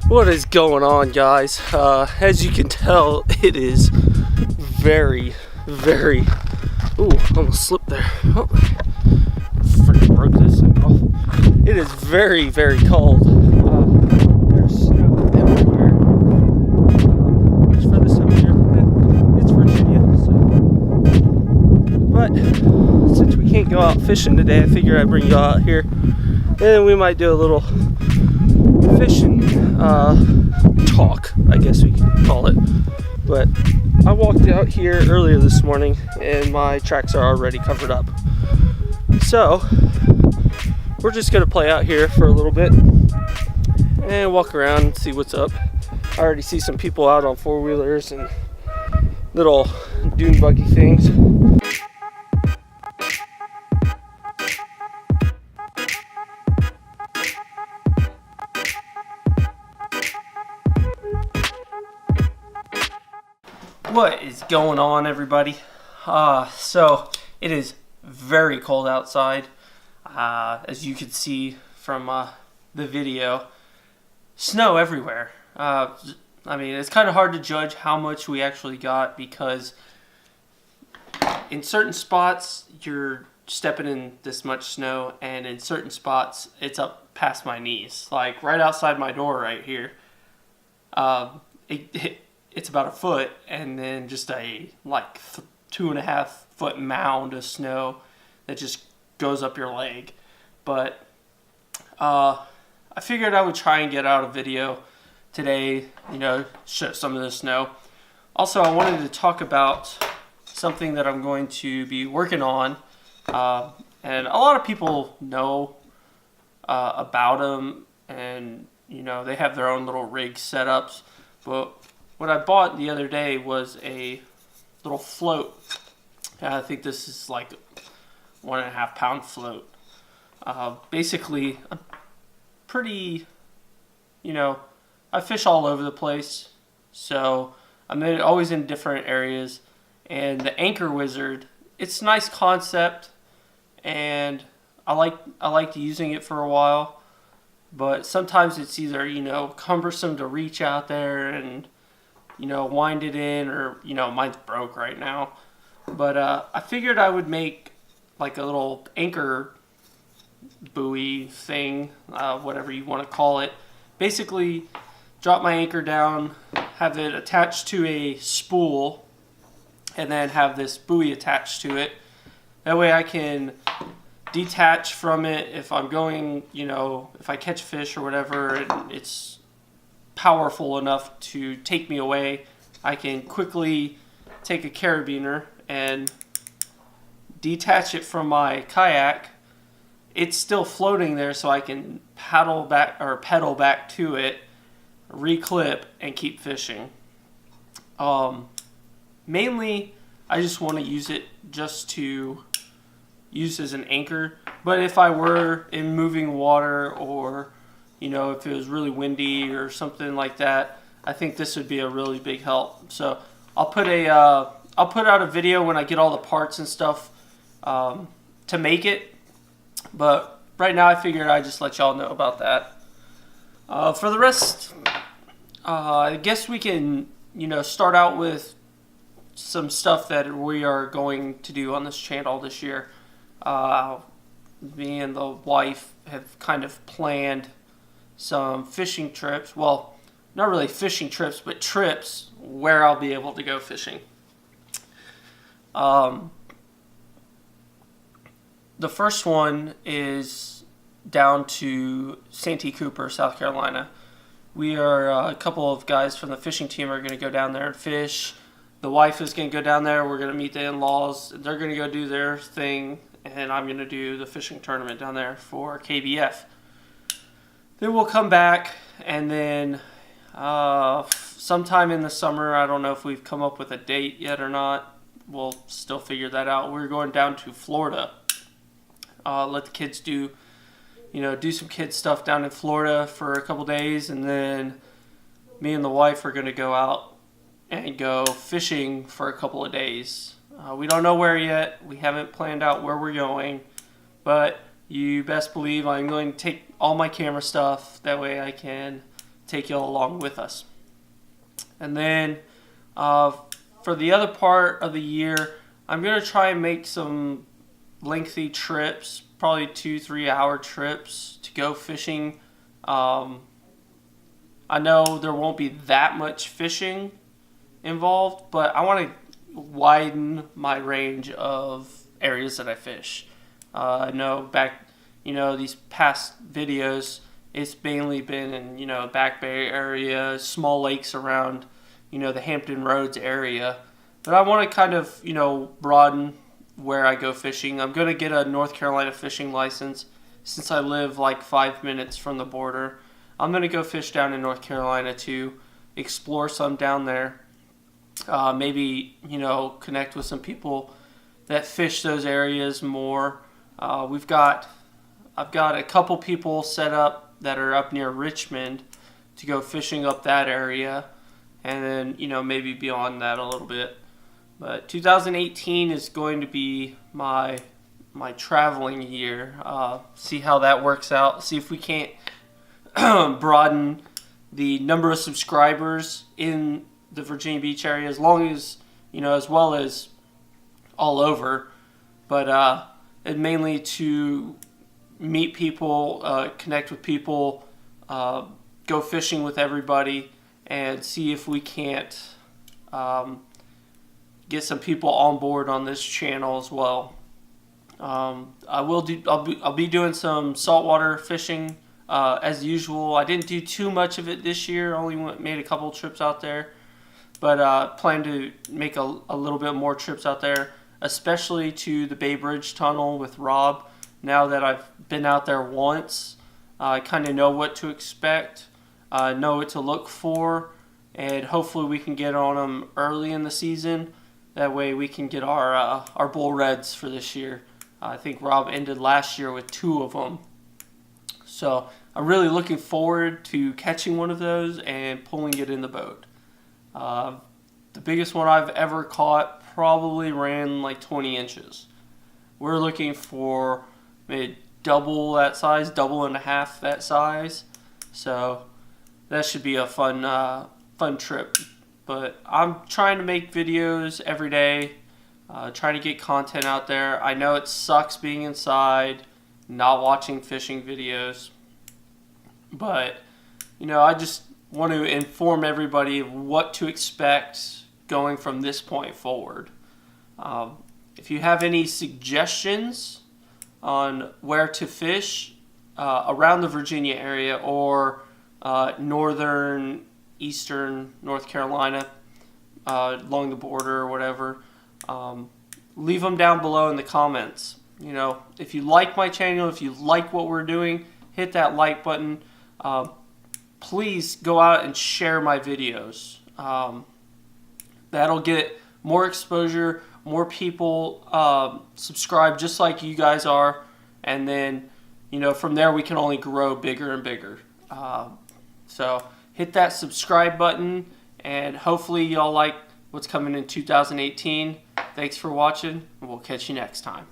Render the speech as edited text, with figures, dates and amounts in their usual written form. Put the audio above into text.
What is going on, guys? As you can tell, it is very, very... Ooh, almost slipped there. Oh, freaking broke this thing off. It is very, very cold. There's snow everywhere. Which for this time of year, it's Virginia. So. But since we can't go out fishing today, I figured I'd bring you out here. And we might do a little fishing talk, I guess we could call it. But I walked out here earlier this morning and my tracks are already covered up. So we're just gonna play out here for a little bit and walk around and see what's up. I already see some people out on four-wheelers and little dune buggy things. What is going on, everybody? So it is very cold outside, as you can see from the video. Snow everywhere. I mean, it's kind of hard to judge how much we actually got because in certain spots you're stepping in this much snow, and in certain spots it's up past my knees. Like right outside my door right here. It's about a foot, and then just a 2.5 foot mound of snow that just goes up your leg. But I figured I would try and get out a video today, show some of the snow. Also, I wanted to talk about something that I'm going to be working on, and a lot of people know about them, and they have their own little rig setups, but what I bought the other day was a little float. I think this is like 1.5 pound float. Basically, I'm pretty, I fish all over the place. So I'm always in different areas. And the Anchor Wizard, it's a nice concept. And I liked using it for a while. But sometimes it's either, cumbersome to reach out there and wind it in, or, mine's broke right now. But I figured I would make like a little anchor buoy thing, whatever you want to call it. Basically, drop my anchor down, have it attached to a spool, and then have this buoy attached to it. That way I can detach from it if I'm going, if I catch fish or whatever, and it's powerful enough to take me away, I can quickly take a carabiner and detach it from my kayak. It's still floating there, so I can pedal back to it, reclip, and keep fishing. Mainly, I just want to use it just to use as an anchor. But if I were in moving water, or if it was really windy or something like that, I think this would be a really big help. So I'll put out a video when I get all the parts and stuff to make it. But right now I figured I'd just let y'all know about that. For the rest, I guess we can start out with some stuff that we are going to do on this channel this year. Me and the wife have kind of planned some fishing trips. Well, not really fishing trips, but trips where I'll be able to go fishing. The first one is down to Santee Cooper, South Carolina. We are a couple of guys from the fishing team are going to go down there and fish. The wife is going to go down there. We're going to meet the in-laws. They're going to go do their thing, and I'm going to do the fishing tournament down there for KBF. Then we'll come back, and then sometime in the summer, I don't know if we've come up with a date yet or not. We'll still figure that out. We're going down to Florida. Let the kids do some kid stuff down in Florida for a couple days, and then me and the wife are going to go out and go fishing for a couple of days. We don't know where yet. We haven't planned out where we're going, but you best believe I'm going to take all my camera stuff. That way I can take you along with us. And then for the other part of the year, I'm going to try and make some lengthy trips, probably 2-3 hour trips to go fishing. I know there won't be that much fishing involved, but I want to widen my range of areas that I fish. I know these past videos, it's mainly been in, Back Bay area, small lakes around, the Hampton Roads area. But I want to kind of, broaden where I go fishing. I'm going to get a North Carolina fishing license since I live like 5 minutes from the border. I'm going to go fish down in North Carolina to explore some down there. Maybe, connect with some people that fish those areas more. I've got a couple people set up that are up near Richmond to go fishing up that area. And then, maybe beyond that a little bit. But 2018 is going to be my traveling year. See how that works out. See if we can't broaden the number of subscribers in the Virginia Beach area, as long as, as well as all over. But and mainly to meet people, connect with people, go fishing with everybody, and see if we can't get some people on board on this channel as well. I'll be doing some saltwater fishing as usual. I didn't do too much of it this year. Only made a couple trips out there, but plan to make a little bit more trips out there, especially to the Bay Bridge Tunnel with Rob. Now that I've been out there once, I kind of know what to expect, know what to look for, and hopefully we can get on them early in the season. That way we can get our bull reds for this year. I think Rob ended last year with 2 of them. So I'm really looking forward to catching one of those and pulling it in the boat. The biggest one I've ever caught probably ran like 20 inches. We're looking for maybe double that size, double and a half that size. So that should be a fun trip. But I'm trying to make videos every day, trying to get content out there. I know it sucks being inside, not watching fishing videos. But, I just want to inform everybody of what to expect going from this point forward. If you have any suggestions on where to fish around the Virginia area or northern, eastern North Carolina, along the border or whatever, leave them down below in the comments. If you like my channel, if you like what we're doing, hit that like button. Please go out and share my videos. That'll get more exposure, more people subscribe just like you guys are, and then from there we can only grow bigger and bigger. So hit that subscribe button, and hopefully y'all like what's coming in 2018. Thanks for watching, and we'll catch you next time.